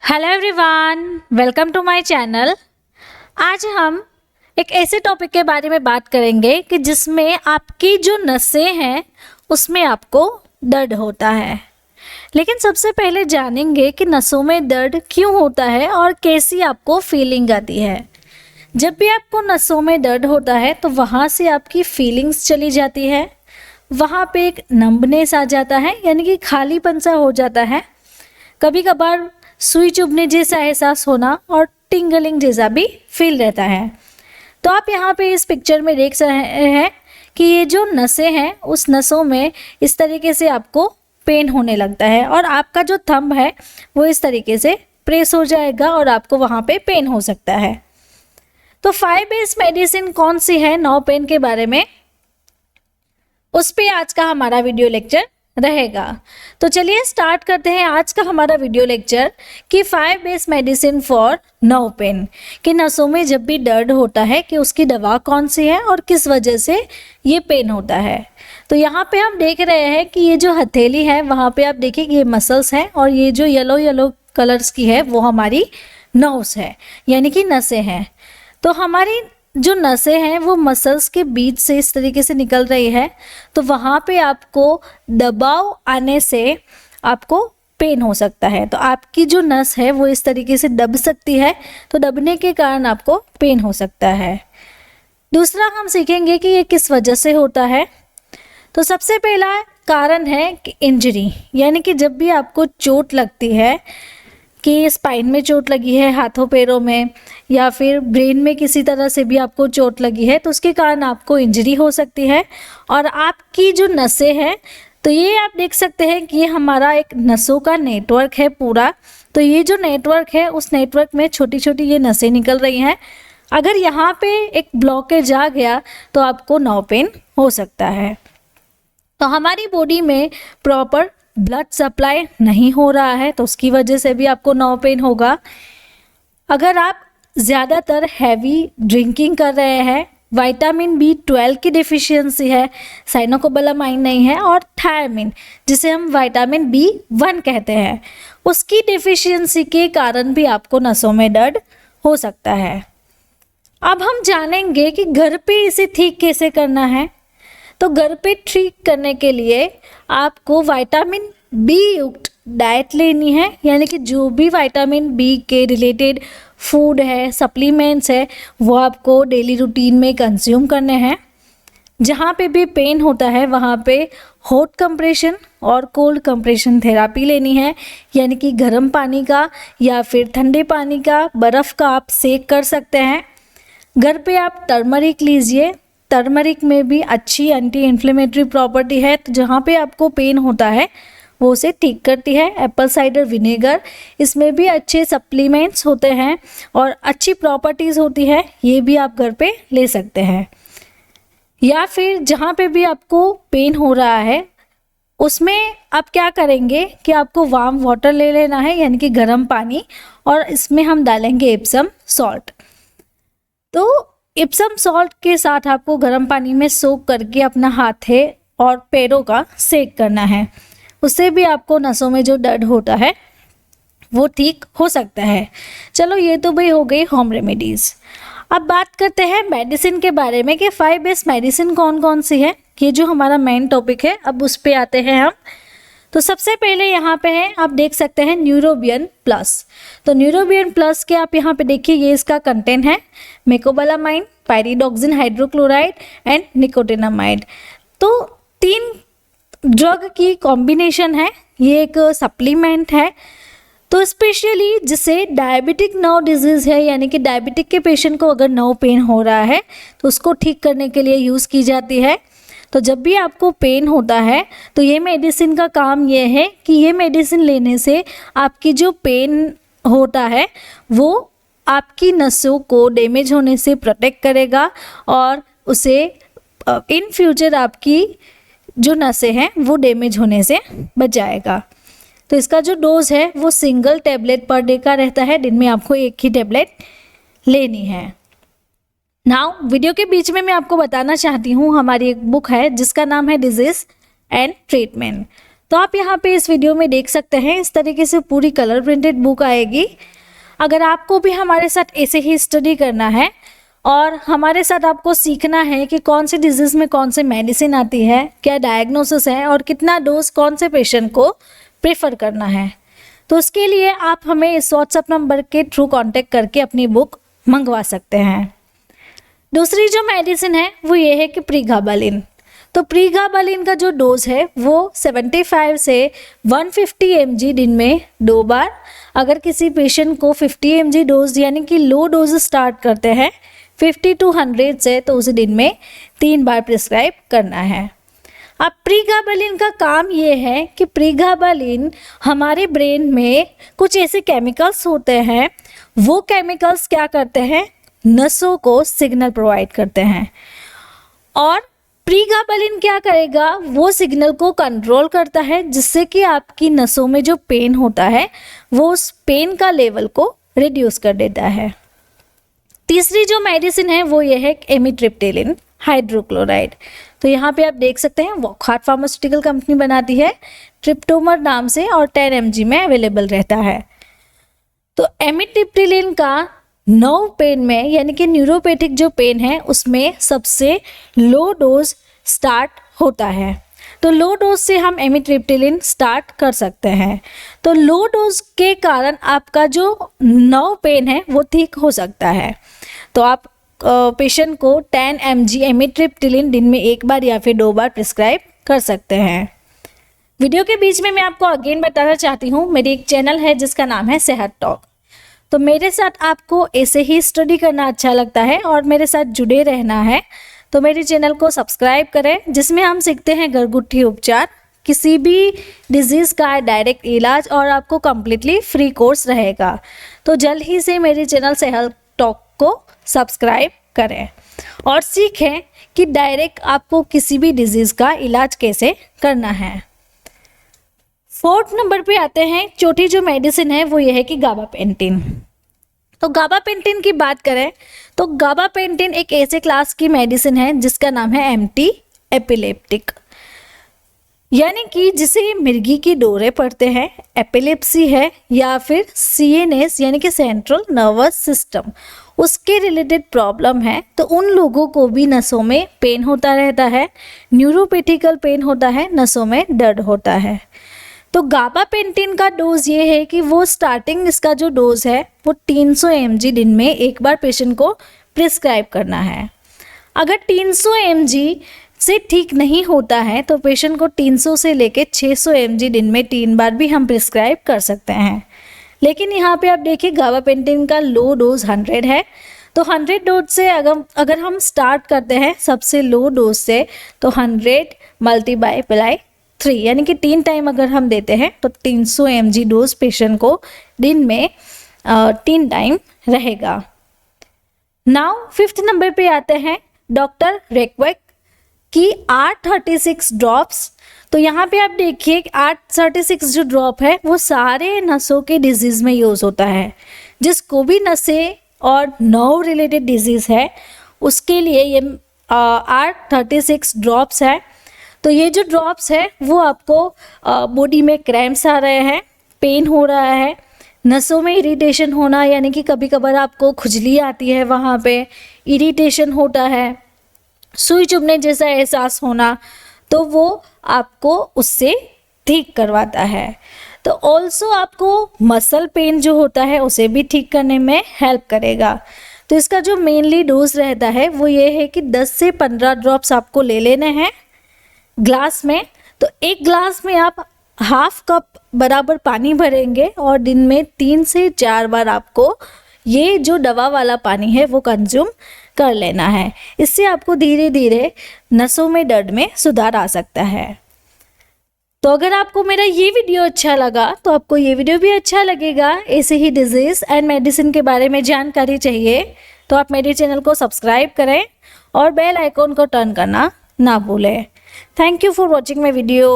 Hello everyone, welcome to my channel. आज हम एक ऐसे टॉपिक के बारे में बात करेंगे कि जिसमें आपकी जो नसें हैं उसमें आपको दर्द होता है। लेकिन सबसे पहले जानेंगे कि नसों में दर्द क्यों होता है और कैसी आपको फीलिंग आती है। जब भी आपको नसों में दर्द होता है तो वहाँ से आपकी फीलिंग्स चली जाती है, वहाँ पे एक नंबनेस आ जाता है, यानी कि खालीपन सा हो जाता है। कभी कभार सुई चुभने जैसा एहसास होना और टिंगलिंग जैसा भी फील रहता है। तो आप यहाँ पे इस पिक्चर में देख रहे हैं कि ये जो नसें हैं उस नसों में इस तरीके से आपको पेन होने लगता है और आपका जो थंब है वो इस तरीके से प्रेस हो जाएगा और आपको वहाँ पे पेन हो सकता है। तो 5S मेडिसिन कौन सी है नर्व पेन के बारे में, उस पे आज का हमारा वीडियो लेक्चर रहेगा। तो चलिए स्टार्ट करते हैं आज का हमारा वीडियो लेक्चर कि 5S medicine for nerve pain, कि नसों में जब भी दर्द होता है कि उसकी दवा कौन सी है और किस वजह से ये पेन होता है। तो यहाँ पे हम देख रहे हैं कि ये जो हथेली है वहाँ पे आप देखिए ये मसल्स हैं और ये जो येलो येलो कलर्स की है वो हमारी नर्व्स है, यानी कि नसें हैं। तो हमारी जो नसें हैं वो मसल्स के बीच से इस तरीके से निकल रही है, तो वहाँ पे आपको दबाव आने से आपको पेन हो सकता है। तो आपकी जो नस है वो इस तरीके से दब सकती है, तो दबने के कारण आपको पेन हो सकता है। दूसरा हम सीखेंगे कि ये किस वजह से होता है। तो सबसे पहला कारण है कि इंजरी, यानी कि जब भी आपको चोट लगती है कि स्पाइन में चोट लगी है, हाथों पैरों में, या फिर ब्रेन में किसी तरह से भी आपको चोट लगी है, तो उसके कारण आपको इंजरी हो सकती है। और आपकी जो नसें हैं तो ये आप देख सकते हैं कि ये हमारा एक नसों का नेटवर्क है पूरा। तो ये जो नेटवर्क है उस नेटवर्क में छोटी छोटी ये नसें निकल रही हैं। अगर यहाँ पे एक ब्लॉकेज आ गया तो आपको नर्व पेन हो सकता है। तो हमारी बॉडी में प्रॉपर ब्लड सप्लाई नहीं हो रहा है तो उसकी वजह से भी आपको नर्व पेन होगा। अगर आप ज़्यादातर हैवी ड्रिंकिंग कर रहे हैं, विटामिन B12 की डिफिशियंसी है, साइनोकोबालामाइन नहीं है, और थायमिन जिसे हम विटामिन B1 कहते हैं, उसकी डिफिशियंसी के कारण भी आपको नसों में दर्द हो सकता है। अब हम जानेंगे कि घर पे इसे ठीक कैसे करना है। तो घर पे ठीक करने के लिए आपको विटामिन B युक्त डाइट लेनी है, यानी कि जो भी विटामिन B के रिलेटेड फूड है, सप्लीमेंट्स है, वो आपको डेली रूटीन में कंज्यूम करने हैं। जहाँ पे भी पेन होता है वहाँ पे हॉट कंप्रेशन और कोल्ड कंप्रेशन थेरापी लेनी है, यानी कि गर्म पानी का या फिर ठंडे पानी का, बर्फ़ का आप सेक कर सकते हैं। घर पे आप टर्मरिक लीजिए, टर्मरिक में भी अच्छी एंटी इन्फ्लेमेटरी प्रॉपर्टी है, तो जहाँ पे आपको पेन होता है वो उसे ठीक करती है। एप्पल साइडर विनेगर, इसमें भी अच्छे सप्लीमेंट्स होते हैं और अच्छी प्रॉपर्टीज़ होती है, ये भी आप घर पे ले सकते हैं। या फिर जहाँ पे भी आपको पेन हो रहा है उसमें आप क्या करेंगे कि आपको वार्म वाटर ले लेना है, यानी कि गर्म पानी, और इसमें हम डालेंगे एप्सम सॉल्ट। तो एप्सम सॉल्ट के साथ आपको गर्म पानी में सोक करके अपना हाथे और पैरों का सेक करना है, उससे भी आपको नसों में जो दर्द होता है वो ठीक हो सकता है। चलो ये तो भाई हो गई होम रेमेडीज़। अब बात करते हैं मेडिसिन के बारे में कि 5S मेडिसिन कौन कौन सी है, ये जो हमारा मेन टॉपिक है। अब उस पर आते हैं हम। तो सबसे पहले यहाँ पे है, आप देख सकते हैं न्यूरोबियन प्लस। तो न्यूरोबियन प्लस के आप यहाँ पे देखिए, ये इसका कंटेंट है मेकोबालामाइन, पायरिडॉक्सिन हाइड्रोक्लोराइड एंड निकोटिनामाइड। तो 3 ड्रग की कॉम्बिनेशन है, ये एक सप्लीमेंट है। तो स्पेशली जिसे डायबिटिक नर्व डिजीज़ है, यानी कि डायबिटिक के पेशेंट को अगर नर्व पेन हो रहा है तो उसको ठीक करने के लिए यूज़ की जाती है। तो जब भी आपको पेन होता है तो ये मेडिसिन का काम ये है कि ये मेडिसिन लेने से आपकी जो पेन होता है वो आपकी नसों को डैमेज होने से प्रोटेक्ट करेगा और उसे इन फ्यूचर आपकी जो नसें हैं वो डैमेज होने से बचाएगा। तो इसका जो डोज है वो सिंगल टैबलेट पर डे का रहता है, दिन में आपको एक ही टैबलेट लेनी है। नाउ वीडियो के बीच में मैं आपको बताना चाहती हूँ, हमारी एक बुक है जिसका नाम है डिजीज़ एंड ट्रीटमेंट। तो आप यहाँ पे इस वीडियो में देख सकते हैं, इस तरीके से पूरी कलर प्रिंटेड बुक आएगी। अगर आपको भी हमारे साथ ऐसे ही स्टडी करना है और हमारे साथ आपको सीखना है कि कौन सी डिजीज़ में कौन सी मेडिसिन आती है, क्या डायग्नोसिस है और कितना डोज कौन से पेशेंट को प्रेफर करना है, तो उसके लिए आप हमें इस व्हाट्सएप नंबर के थ्रू कांटेक्ट करके अपनी बुक मंगवा सकते हैं। दूसरी जो मेडिसिन है वो ये है कि प्रीगाबालिन। तो प्रीगाबालिन का जो डोज है वो 75 से 150 mg दिन में 2 बार, अगर किसी पेशेंट को 50 mg डोज यानी कि लो डोज स्टार्ट करते हैं 50 to 100 से, तो उसे दिन में 3 बार प्रिस्क्राइब करना है। अब प्रीगाबालिन का काम ये है कि प्रीगाबालिन हमारे ब्रेन में कुछ ऐसे केमिकल्स होते हैं, वो केमिकल्स क्या करते हैं, नसों को सिग्नल प्रोवाइड करते हैं और प्रीगाबालिन क्या करेगा, वो सिग्नल को कंट्रोल करता है जिससे कि आपकी नसों में जो पेन होता है वो उस पेन का लेवल को रिड्यूस कर देता है। तीसरी जो मेडिसिन है वो ये है एमिट्रिप्टिलिन हाइड्रोक्लोराइड। तो यहाँ पे आप देख सकते हैं वॉकहार्ट फार्मास्यूटिकल कंपनी बनाती है ट्रिप्टोमर नाम से और 10 mg में अवेलेबल रहता है। तो एमिट्रिप्टिलिन का नर्व पेन में यानी कि न्यूरोपैथिक जो पेन है उसमें सबसे लो डोज स्टार्ट होता है। तो लो डोज से हम एमिट्रिप्टिलिन स्टार्ट कर सकते हैं। तो लो डोज के कारण आपका जो नर्व पेन है वो ठीक हो सकता है। तो आप पेशेंट को 10 mg एमिट्रिप्टिलिन दिन में 1 बार या फिर 2 बार प्रिस्क्राइब कर सकते हैं। वीडियो के बीच में मैं आपको अगेन बताना चाहती हूँ, मेरी एक चैनल है जिसका नाम है सेहत टॉक। तो मेरे साथ आपको ऐसे ही स्टडी करना अच्छा लगता है और मेरे साथ जुड़े रहना है, तो मेरे चैनल को सब्सक्राइब करें, जिसमें हम सीखते हैं घरगुती उपचार, किसी भी डिजीज़ का डायरेक्ट इलाज और आपको कम्प्लीटली फ्री कोर्स रहेगा। तो जल्द ही से मेरे चैनल सेहत टॉक को सब्सक्राइब करें और सीखें कि डायरेक्ट आपको किसी भी डिजीज़ का इलाज कैसे करना है। 4th नंबर पे आते हैं, चौथी जो मेडिसिन है वो ये है कि गाबापेंटिन। तो गाबापेंटिन की बात करें तो गाबापेंटिन एक ऐसे क्लास की मेडिसिन है जिसका नाम है एंटी एपिलेप्टिक, यानी कि जिसे मिर्गी की डोरे पड़ते हैं, एपिलेप्सी है या फिर CNS यानी कि सेंट्रल नर्वस सिस्टम, उसके रिलेटेड प्रॉब्लम है, तो उन लोगों को भी नसों में पेन होता रहता है, न्यूरोपैथिकल पेन होता है, नसों में दर्द होता है। तो गाबापेंटिन का डोज ये है कि वो स्टार्टिंग इसका जो डोज है वो 300 mg दिन में 1 बार पेशेंट को प्रिस्क्राइब करना है। अगर 300 mg से ठीक नहीं होता है तो पेशेंट को 300 से लेके 600 mg दिन में 3 बार भी हम प्रिस्क्राइब कर सकते हैं। लेकिन यहाँ पे आप देखिए गाबापेंटिन का लो डोज 100 है, तो 100 डोज से अगर हम स्टार्ट करते हैं सबसे लो डोज से, तो 100 मल्टीप्लाई बाय 3 यानी कि 3 टाइम अगर हम देते हैं तो 300 mg डोज पेशेंट को दिन में 3 टाइम रहेगा। नाउ 5th नंबर पे आते हैं डॉक्टर रेक्वेक की 836 ड्रॉप्स। तो यहाँ पे आप देखिए 836 जो ड्रॉप है वो सारे नसों के डिजीज़ में यूज़ होता है। जिसको भी नसें और नर्व रिलेटेड डिजीज़ है उसके लिए ये 836 ड्रॉप्स है। तो ये जो ड्रॉप्स है वो आपको बॉडी में क्रैम्प्स आ रहे हैं, पेन हो रहा है, नसों में इरिटेशन होना यानी कि कभी कभार आपको खुजली आती है, वहाँ पे इरिटेशन होता है, सुई चुभने जैसा एहसास होना, तो वो आपको उससे ठीक करवाता है। तो ऑल्सो आपको मसल पेन जो होता है उसे भी ठीक करने में हेल्प करेगा। तो इसका जो मेनली डोज रहता है वो ये है कि 10 से 15 ड्रॉप्स आपको ले लेने हैं ग्लास में। तो एक ग्लास में आप हाफ कप बराबर पानी भरेंगे और दिन में 3 से 4 बार आपको ये जो दवा वाला पानी है वो कंज्यूम कर लेना है। इससे आपको धीरे धीरे नसों में दर्द में सुधार आ सकता है। तो अगर आपको मेरा ये वीडियो अच्छा लगा तो आपको ये वीडियो भी अच्छा लगेगा। ऐसे ही डिजीज़ एंड मेडिसिन के बारे में जानकारी चाहिए तो आप मेरे चैनल को सब्सक्राइब करें और बेल आइकॉन को टर्न करना ना भूलें। Thank you for watching my video.